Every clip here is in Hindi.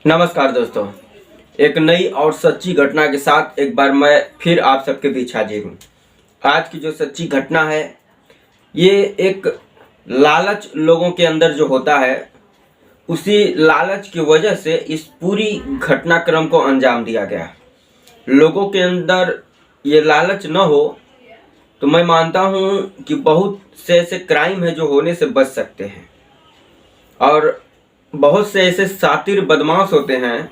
नमस्कार दोस्तों, एक नई और सच्ची घटना के साथ एक बार मैं फिर आप सबके बीच हाजिर हूँ। आज की जो सच्ची घटना है, ये एक लालच लोगों के अंदर जो होता है, उसी लालच की वजह से इस पूरी घटनाक्रम को अंजाम दिया गया। लोगों के अंदर ये लालच न हो तो मैं मानता हूँ कि बहुत से ऐसे क्राइम है जो होने से बच सकते हैं। और बहुत से ऐसे शातिर बदमाश होते हैं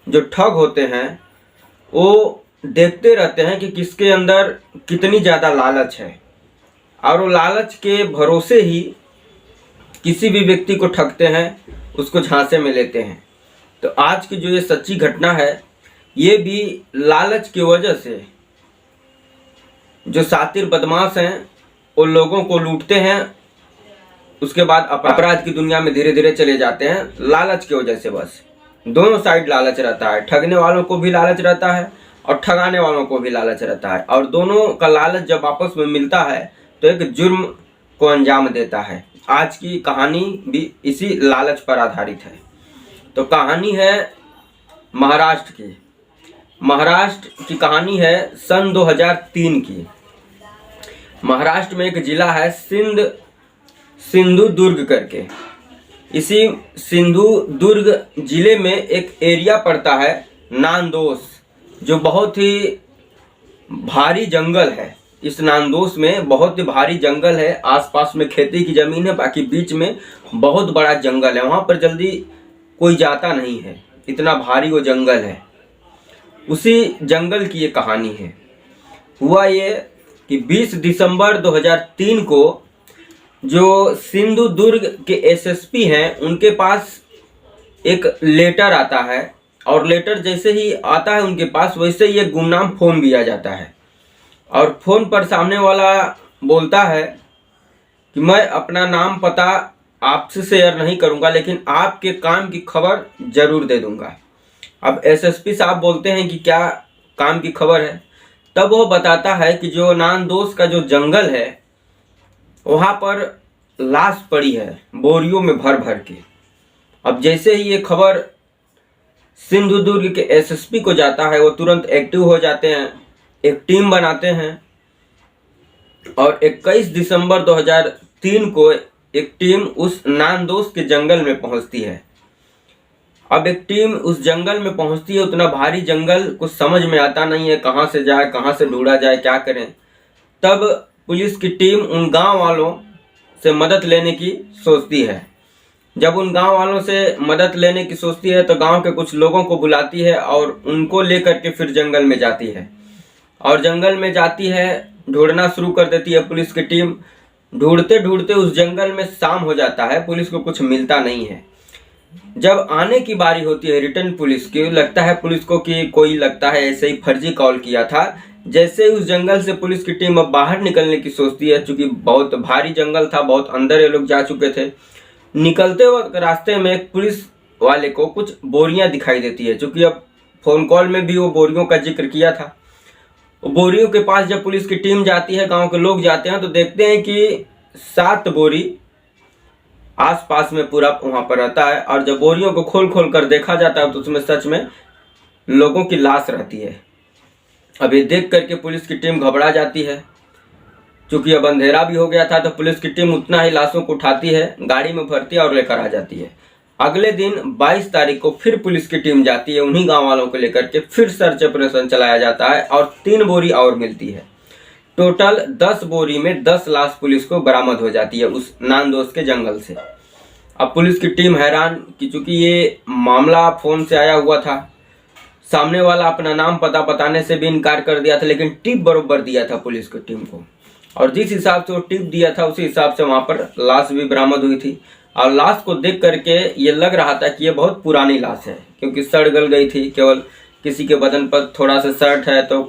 जो ठग होते हैं, वो देखते रहते हैं कि किसके अंदर कितनी ज़्यादा लालच है और वो लालच के भरोसे ही किसी भी व्यक्ति को ठगते हैं, उसको झांसे में लेते हैं। तो आज की जो ये सच्ची घटना है, ये भी लालच की वजह से जो शातिर बदमाश हैं वो लोगों को लूटते हैं, उसके बाद अपराध की दुनिया में धीरे धीरे चले जाते हैं लालच की वजह से। बस दोनों साइड लालच रहता है, ठगने वालों को भी लालच रहता है और ठगाने वालों को भी लालच रहता है, और दोनों का लालच जब आपस में मिलता है तो एक जुर्म को अंजाम देता है। आज की कहानी भी इसी लालच पर आधारित है। तो कहानी है महाराष्ट्र की। महाराष्ट्र की कहानी है सन 2003 की। महाराष्ट्र में एक जिला है सिंधुदुर्ग करके। इसी सिंधुदुर्ग जिले में एक एरिया पड़ता है नांदोस, जो बहुत ही भारी जंगल है। इस नांदोस में बहुत ही भारी जंगल है, आसपास में खेती की ज़मीन है, बाकी बीच में बहुत बड़ा जंगल है। वहाँ पर जल्दी कोई जाता नहीं है, इतना भारी वो जंगल है। उसी जंगल की ये कहानी है। हुआ ये कि 20 दिसंबर 2003 को जो सिंधुदुर्ग के एसएसपी हैं, उनके पास एक लेटर आता है, और लेटर जैसे ही आता है उनके पास, वैसे ही एक गुमनाम फ़ोन भी आ जाता है। और फ़ोन पर सामने वाला बोलता है कि मैं अपना नाम पता आपसे शेयर नहीं करूंगा, लेकिन आपके काम की खबर ज़रूर दे दूंगा। अब एसएसपी साहब बोलते हैं कि क्या काम की खबर है। तब वो बताता है कि जो नांदोस का जो जंगल है, वहाँ पर लाश पड़ी है बोरियों में भर भर के। अब जैसे ही ये खबर सिंधुदुर्ग के एसएसपी को जाता है, वो तुरंत एक्टिव हो जाते हैं, एक टीम बनाते हैं, और 21 दिसंबर 2003 को एक टीम उस नांदोस के जंगल में पहुंचती है। अब एक टीम उस जंगल में पहुंचती है, उतना भारी जंगल, कुछ समझ में आता नहीं है कहाँ से जाए, कहाँ से ढूंढा जाए, क्या करें। तब पुलिस की टीम उन गांव वालों से मदद लेने की सोचती है। जब उन गांव वालों से मदद लेने की सोचती है तो गांव के कुछ लोगों को बुलाती है और उनको लेकर के फिर जंगल में जाती है। और जंगल में जाती है, ढूंढना शुरू कर देती है पुलिस की टीम। ढूंढते ढूंढते उस जंगल में शाम हो जाता है, पुलिस को कुछ मिलता नहीं है। जब आने की बारी होती है रिटर्न पुलिस की, लगता है पुलिस को कि कोई लगता है ऐसे ही फर्जी कॉल किया था। जैसे ही उस जंगल से पुलिस की टीम अब बाहर निकलने की सोचती है, चूंकि बहुत भारी जंगल था, बहुत अंदर ये लोग जा चुके थे। निकलते वक्त रास्ते में एक पुलिस वाले को कुछ बोरियां दिखाई देती है, चूंकि अब फोन कॉल में भी वो बोरियों का जिक्र किया था। वो बोरियों के पास जब पुलिस की टीम जाती है, गांव के लोग जाते हैं, तो देखते हैं कि 7 बोरी आसपास में पूरा वहां पर रहता है। और जब बोरियों को खोल खोल कर देखा जाता है तो उसमें सच में लोगों की लाश रहती है। अब ये देख करके पुलिस की टीम घबरा जाती है। चूंकि अब अंधेरा भी हो गया था, तो पुलिस की टीम उतना ही लाशों को उठाती है, गाड़ी में भरती है और लेकर आ जाती है। अगले दिन 22 तारीख को फिर पुलिस की टीम जाती है, उन्हीं गांव वालों को लेकर के फिर सर्च ऑपरेशन चलाया जाता है, और 3 बोरी और मिलती है। टोटल 10 बोरी में 10 लाश पुलिस को बरामद हो जाती है उस नांदोस के जंगल से। अब पुलिस की टीम हैरान कि चूंकि ये मामला फ़ोन से आया हुआ था, सामने वाला अपना नाम पता बताने से भी इनकार कर दिया था, लेकिन टिप बरोबर दिया था पुलिस की टीम को, और जिस हिसाब से वो टिप दिया था उसी हिसाब से वहाँ पर लाश भी बरामद हुई थी। और लाश को देख करके ये लग रहा था कि ये बहुत पुरानी लाश है, क्योंकि सड़ गल गई थी। केवल किसी के बदन पर थोड़ा सा शर्ट है, तो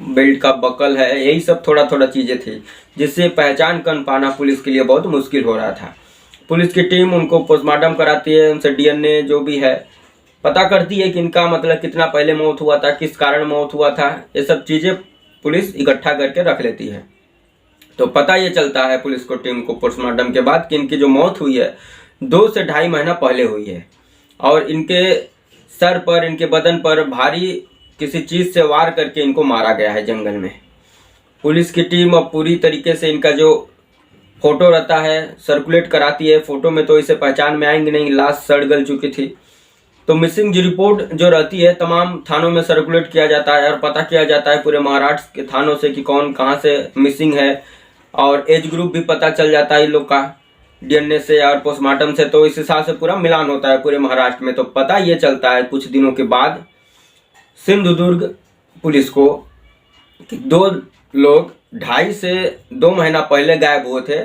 बेल्ट का बकल है, यही सब थोड़ा थोड़ा चीज़ें थी, जिससे पहचान कर पाना पुलिस के लिए बहुत मुश्किल हो रहा था। पुलिस की टीम उनको पोस्टमार्टम कराती है, उनसे डीएनए जो भी है पता करती है कि इनका मतलब कितना पहले मौत हुआ था, किस कारण मौत हुआ था, ये सब चीज़ें पुलिस इकट्ठा करके रख लेती है। तो पता ये चलता है पुलिस को टीम को पोस्टमार्टम के बाद कि इनकी जो मौत हुई है 2 से ढाई महीना पहले हुई है, और इनके सर पर, इनके बदन पर भारी किसी चीज से वार करके इनको मारा गया है जंगल में। पुलिस की टीम अब पूरी तरीके से इनका जो फोटो रहता है सर्कुलेट कराती है। फोटो में तो इसे पहचान में आएंगे नहीं, लाश सड़ गल चुकी थी। तो मिसिंग रिपोर्ट जो रहती है तमाम थानों में सर्कुलेट किया जाता है और पता किया जाता है पूरे महाराष्ट्र के थानों से कि कौन कहाँ से मिसिंग है, और एज ग्रुप भी पता चल जाता है इन लोग का डीएनए से और पोस्टमार्टम से। तो इस हिसाब से पूरा मिलान होता है पूरे महाराष्ट्र में। तो पता ये चलता है कुछ दिनों के बाद सिंधुदुर्ग पुलिस को कि 2 लोग 2.5 से 2 महीना पहले गायब हुए थे,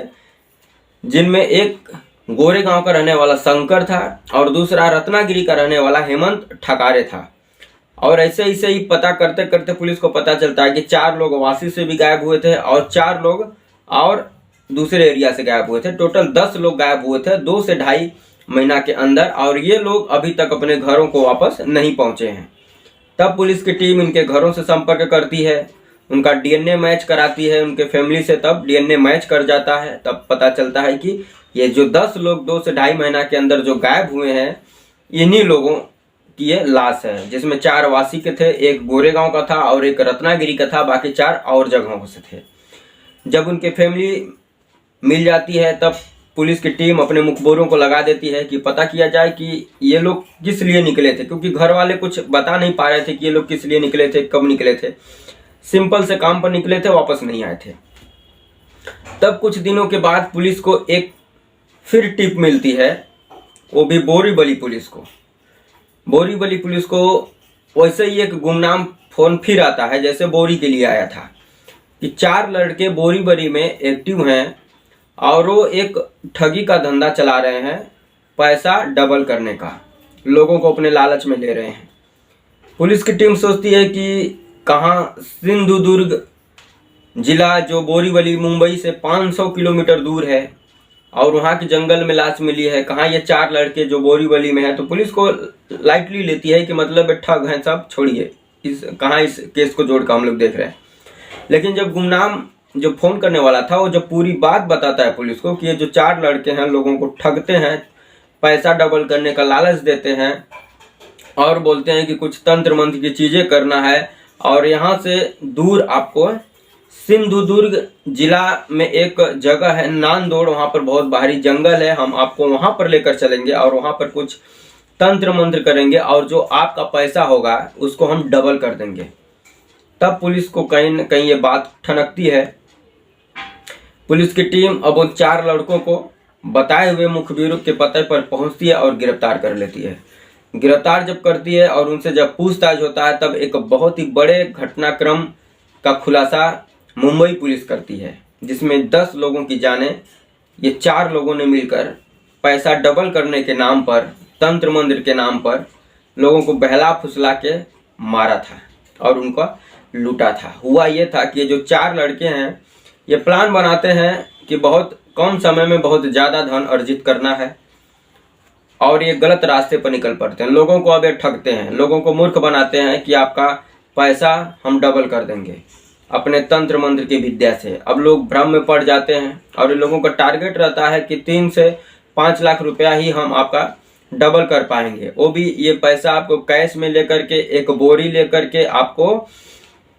जिनमें एक गोरेगांव का रहने वाला शंकर था और दूसरा रत्नागिरी का रहने वाला हेमंत ठकारे था। और ऐसे ही पता करते करते पुलिस को पता चलता है कि 4 लोग वासी से भी गायब हुए थे और 4 लोग और दूसरे एरिया से गायब हुए थे। टोटल 10 लोग गायब हुए थे 2 से 2.5 महीना के अंदर, और ये लोग अभी तक अपने घरों को वापस नहीं पहुंचे हैं। तब पुलिस की टीम इनके घरों से संपर्क करती है, उनका डीएनए मैच कराती है उनके फैमिली से। तब डीएनए मैच कर जाता है, तब पता चलता है कि ये जो 10 लोग 2 से 2.5 महीना के अंदर जो गायब हुए हैं, इन्हीं लोगों की ये लाश है, जिसमें 4 वासी के थे, एक गोरेगांव का था और एक रत्नागिरी का था, बाकी 4 और जगहों से थे। जब उनके फैमिली मिल जाती है तब पुलिस की टीम अपने मुखबिरों को लगा देती है कि पता किया जाए कि ये लोग किस लिए निकले थे, क्योंकि घर वाले कुछ बता नहीं पा रहे थे कि ये लोग किस लिए निकले थे, कब निकले थे। सिंपल से काम पर निकले थे, वापस नहीं आए थे। तब कुछ दिनों के बाद पुलिस को एक फिर टिप मिलती है, वो भी बोरीवली पुलिस को। बोरीवली पुलिस को वैसे ही एक गुमनाम फोन फिर आता है जैसे बोरी के लिए आया था, कि 4 लड़के बोरीवली में एक्टिव हैं और वो एक ठगी का धंधा चला रहे हैं, पैसा डबल करने का, लोगों को अपने लालच में ले रहे हैं। पुलिस की टीम सोचती है कि कहाँ सिंधुदुर्ग जिला जो बोरीवली मुंबई से 500 किलोमीटर दूर है और वहाँ के जंगल में लाश मिली है, कहाँ ये 4 लड़के जो बोरीवली में है। तो पुलिस को लाइटली लेती है कि मतलब ठग हैं सब, छोड़िए इस केस को जोड़ कर हम लोग देख रहे हैं। लेकिन जब गुमनाम जो फोन करने वाला था वो जब पूरी बात बताता है पुलिस को कि ये जो 4 लड़के हैं लोगों को ठगते हैं, पैसा डबल करने का लालच देते हैं और बोलते हैं कि कुछ तंत्र मंत्र की चीज़ें करना है, और यहाँ से दूर आपको सिंधुदुर्ग जिला में एक जगह है नांदोड़, वहाँ पर बहुत भारी जंगल है, हम आपको वहाँ पर लेकर चलेंगे और वहाँ पर कुछ तंत्र मंत्र करेंगे और जो आपका पैसा होगा उसको हम डबल कर देंगे। तब पुलिस को कहीं न कहीं ये बात ठनकती है। पुलिस की टीम अब उन 4 लड़कों को बताए हुए मुखबिरों के पते पर पहुंचती है और गिरफ्तार कर लेती है। गिरफ्तार जब करती है और उनसे जब पूछताछ होता है तब एक बहुत ही बड़े घटनाक्रम का खुलासा मुंबई पुलिस करती है, जिसमें 10 लोगों की जानें ये 4 लोगों ने मिलकर पैसा डबल करने के नाम पर, तंत्र मंत्र के नाम पर लोगों को बहला फुसला के मारा था और उनका लूटा था। हुआ ये था कि ये जो 4 लड़के हैं ये प्लान बनाते हैं कि बहुत कम समय में बहुत ज़्यादा धन अर्जित करना है और ये गलत रास्ते पर निकल पड़ते हैं। लोगों को अब ये ठगते हैं, लोगों को मूर्ख बनाते हैं कि आपका पैसा हम डबल कर देंगे अपने तंत्र मंत्र की विद्या से। अब लोग भ्रम में पड़ जाते हैं और इन लोगों का टारगेट रहता है कि 3 से 5 लाख रुपया ही हम आपका डबल कर पाएंगे। वो भी ये पैसा आपको कैश में लेकर के, एक बोरी लेकर के आपको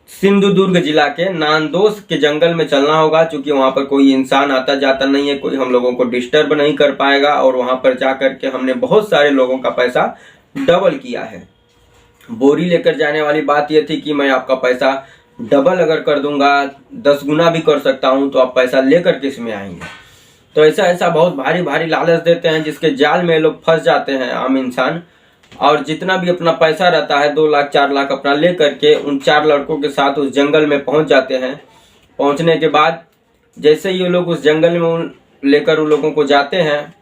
सिंधुदुर्ग जिला के नांदोस के जंगल में चलना होगा, क्योंकि वहाँ पर कोई इंसान आता जाता नहीं है, कोई हम लोगों को डिस्टर्ब नहीं कर पाएगा। और वहाँ पर जा कर के हमने बहुत सारे लोगों का पैसा डबल किया है। बोरी लेकर जाने वाली बात यह थी कि मैं आपका पैसा डबल अगर कर दूंगा, 10 गुना भी कर सकता हूँ, तो आप पैसा लेकर किस में आएंगे। तो ऐसा बहुत भारी भारी लालच देते हैं, जिसके जाल में लोग फंस जाते हैं आम इंसान। और जितना भी अपना पैसा रहता है 2 लाख 4 लाख अपना ले करके उन 4 लड़कों के साथ उस जंगल में पहुंच जाते हैं। पहुंचने के बाद जैसे ही ये लोग उस जंगल में लेकर उन लोगों को जाते हैं,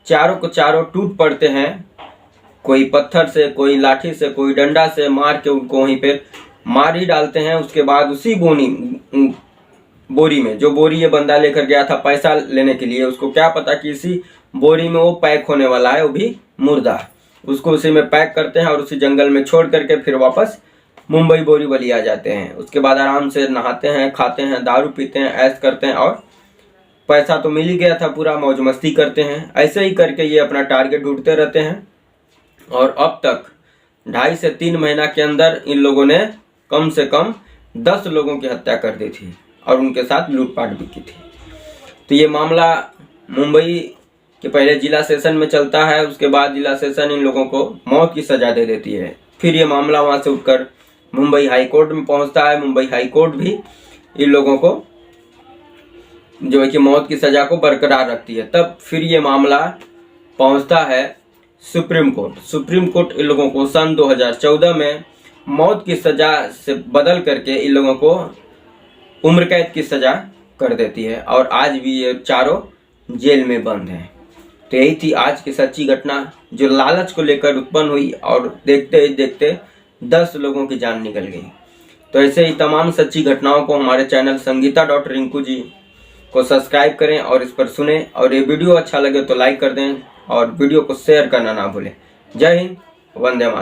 चारों को चारों टूट पड़ते हैं, कोई पत्थर से, कोई लाठी से, कोई डंडा से मार के उनको वहीं पे मार ही डालते हैं। उसके बाद उसी बोरी में, जो बोरी ये बंदा लेकर गया था पैसा लेने के लिए, उसको क्या पता कि इसी बोरी में वो पैक होने वाला है, वो भी मुर्दा। उसको उसी में पैक करते हैं और उसी जंगल में छोड़ करके फिर वापस मुंबई बोरीवली आ जाते हैं। उसके बाद आराम से नहाते हैं, खाते हैं, दारू पीते हैं, ऐश करते हैं और पैसा तो मिल ही गया था, पूरा मौज मस्ती करते हैं। ऐसे ही करके ये अपना टारगेट ढूंढते रहते हैं और अब तक 2.5 से 3 महीना के अंदर इन लोगों ने कम से कम 10 लोगों की हत्या कर दी थी और उनके साथ लूटपाट भी की थी। तो ये मामला मुंबई के पहले जिला सेशन में चलता है, उसके बाद जिला सेशन इन लोगों को मौत की सजा दे देती है। फिर ये मामला वहाँ से उठकर मुंबई हाई कोर्ट में पहुँचता है। मुंबई हाई कोर्ट भी इन लोगों को जो है कि मौत की सजा को बरकरार रखती है। तब फिर ये मामला पहुँचता है सुप्रीम कोर्ट। सुप्रीम कोर्ट इन लोगों को सन 2014 में मौत की सजा से बदल करके इन लोगों को उम्र कैद की सजा कर देती है और आज भी ये चारों जेल में बंद हैं। तो यही थी आज की सच्ची घटना जो लालच को लेकर उत्पन्न हुई और देखते ही देखते 10 लोगों की जान निकल गई। तो ऐसे ही तमाम सच्ची घटनाओं को हमारे चैनल संगीता.रिंकू जी को सब्सक्राइब करें और इस पर सुने। और ये वीडियो अच्छा लगे तो लाइक कर दें और वीडियो को शेयर करना ना भूलें। जय हिंद, वंदे मातरम।